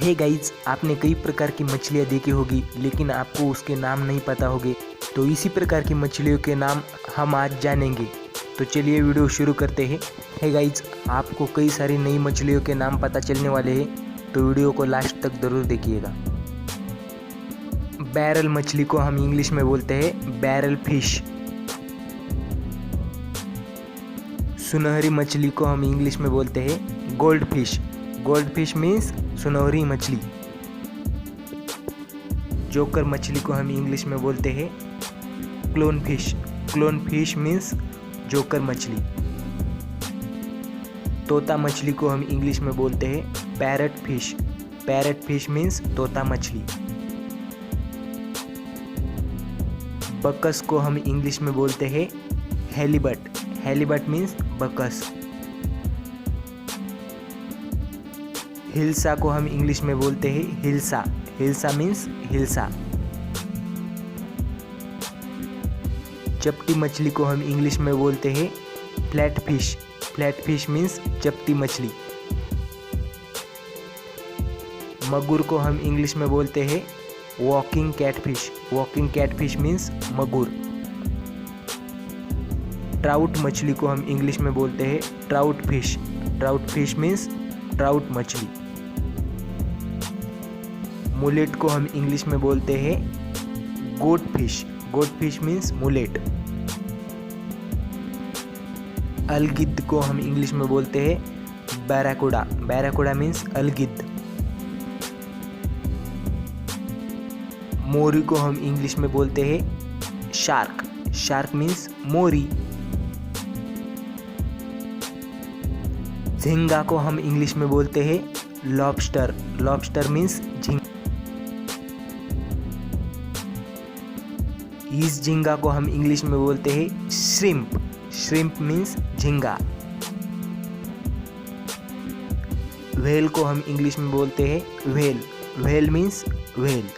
Hey guys, आपने कई प्रकार की मछलियाँ देखी होगी लेकिन आपको उसके नाम नहीं पता होंगे। तो इसी प्रकार की मछलियों के नाम हम आज जानेंगे। तो चलिए वीडियो शुरू करते हैं। हे गाइज, आपको कई सारी नई मछलियों के नाम पता चलने वाले हैं, तो वीडियो को लास्ट तक ज़रूर देखिएगा। बैरल मछली को हम इंग्लिश में बोलते हैं बैरल फिश। सुनहरी मछली को हम इंग्लिश में बोलते हैं gold fish. Gold fish means सुनहरी मछली। जोकर मछली को हम इंग्लिश में बोलते हैं clown fish. Clown fish means joker मछली। तोता मछली को हम इंग्लिश में बोलते हैं parrot fish. Parrot fish means तोता मछली। बकस को हम इंग्लिश में बोलते हैं हेलीबट। हेलीबट मीन्स बकस। हिल्सा को हम इंग्लिश में बोलते हैं हिल्सा। हिल्सा मीन्स हिल्सा। चपटी मछली को हम इंग्लिश में बोलते हैं flat fish. Flat fish means चपटी मछली। मगुर को हम इंग्लिश में बोलते हैं walking catfish. Walking catfish means मगुर। ट्राउट मछली को हम इंग्लिश में बोलते हैं trout fish. Trout fish means trout मछली। मुलेट को हम इंग्लिश में बोलते हैं goat fish. Goat fish means मुलेट। अलगिद्द को हम इंग्लिश में बोलते हैं बैराकुडा। बैराकुडा मीन्स अलगिद्द। मोरी को हम इंग्लिश में बोलते हैं शार्क। शार्क मीन्स मोरी। झींगा को हम इंग्लिश में बोलते हैं लॉबस्टर। लॉबस्टर मीन्स झींगा। इस झींगा को हम इंग्लिश में बोलते हैं श्रिम्प। श्रिम्प मीन्स झींगा। व्हेल को हम इंग्लिश में बोलते हैं व्हेल। Whale means whale.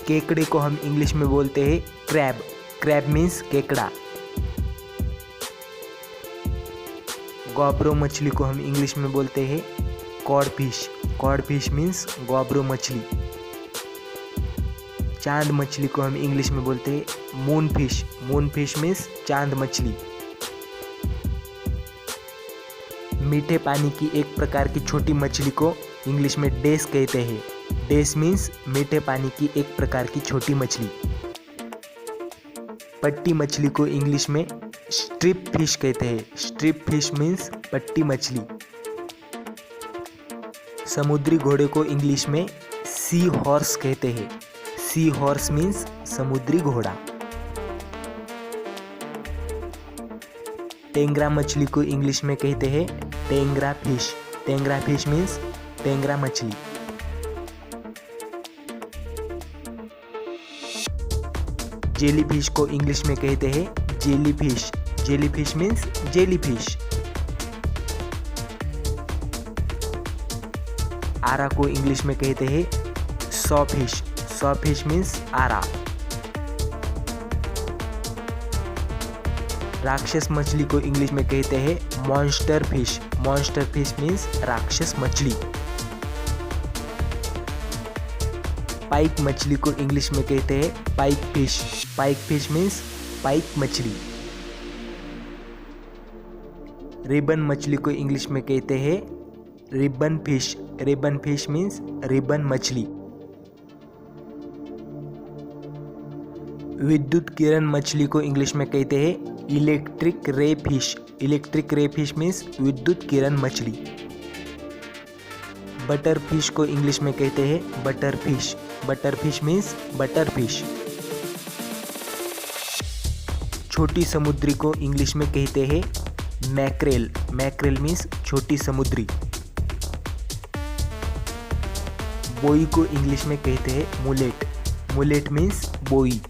केकड़े को हम इंग्लिश में बोलते हैं क्रैब। क्रैब मीन्स केकड़ा। गॉब्रो मछली को हम इंग्लिश में बोलते हैं cod fish. Cod fish means गॉब्रो मछली। चांद मछली को हम इंग्लिश में बोलते हैं moon fish. Moon fish means चांद मछली। मीठे पानी की एक प्रकार की छोटी मछली को इंग्लिश में डेस कहते हैं। डेस मीन्स मीठे पानी की एक प्रकार की छोटी मछली। पट्टी मछली को इंग्लिश में स्ट्रिप फिश कहते हैं। स्ट्रिप फिश मीन्स पट्टी मछली। समुद्री घोड़े को इंग्लिश में सी हॉर्स कहते हैं। सी हॉर्स मीन्स समुद्री घोड़ा। टेंगरा मछली को इंग्लिश में कहते हैं tengra fish. Tengra fish means टेंगरा मछली। जेली फिश को इंग्लिश में कहते हैं jelly fish. Jelly fish means jelly fish. आरा को इंग्लिश में कहते हैं saw fish. Saw fish means आरा। राक्षस मछली को इंग्लिश में कहते हैं monster fish. Monster fish means राक्षस मछली। पाइक मछली को इंग्लिश में कहते हैं pike fish. Pike fish means pike मछली। रिबन मछली को इंग्लिश में कहते हैं ribbon fish. Ribbon fish means ribbon मछली। विद्युत किरण मछली को इंग्लिश में कहते हैं electric ray fish. Electric ray fish means विद्युत किरण मछली। बटर फिश को इंग्लिश में कहते हैं butter fish. Butter fish means butter fish. छोटी समुद्री को इंग्लिश में कहते हैं मैक्रेल। मैक्रेल मीन्स छोटी समुद्री। बोई को इंग्लिश में कहते हैं मुलेट। मुलेट मीन्स बोई।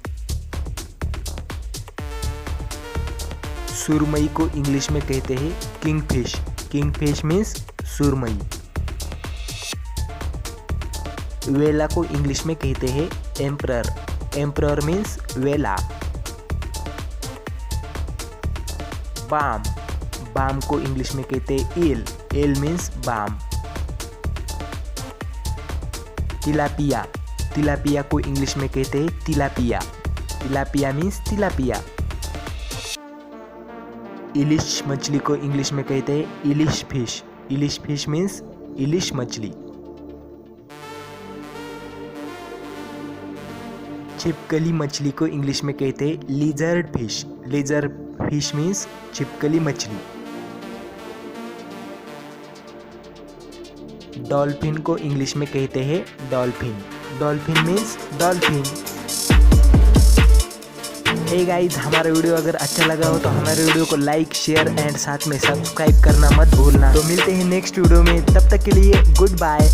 सुरमई को इंग्लिश में कहते हैं king fish. King fish means सुरमई। वेला को इंग्लिश में कहते हैं एम्परर। एम्परर मीन्स वेला। बाम। बाम को इंग्लिश में कहते हैं ईल। ईल मीन्स बाम। तिलापिया, तिलापिया को इंग्लिश में कहते हैं tilapia. Tilapia means tilapia. Ilish मछली को इंग्लिश में कहते हैं ilish fish. Ilish fish means ilish मछली। छिपकली मछली को इंग्लिश में कहते हैं lizard fish. Lizard fish means छिपकली मछली। डॉल्फिन को इंग्लिश में कहते हैं dolphin. Dolphin means dolphin. Hey guys, हमारा वीडियो अगर अच्छा लगा हो तो हमारे वीडियो को लाइक, शेयर एंड साथ में सब्सक्राइब करना मत भूलना। तो मिलते हैं नेक्स्ट वीडियो में, तब तक के लिए गुड बाय।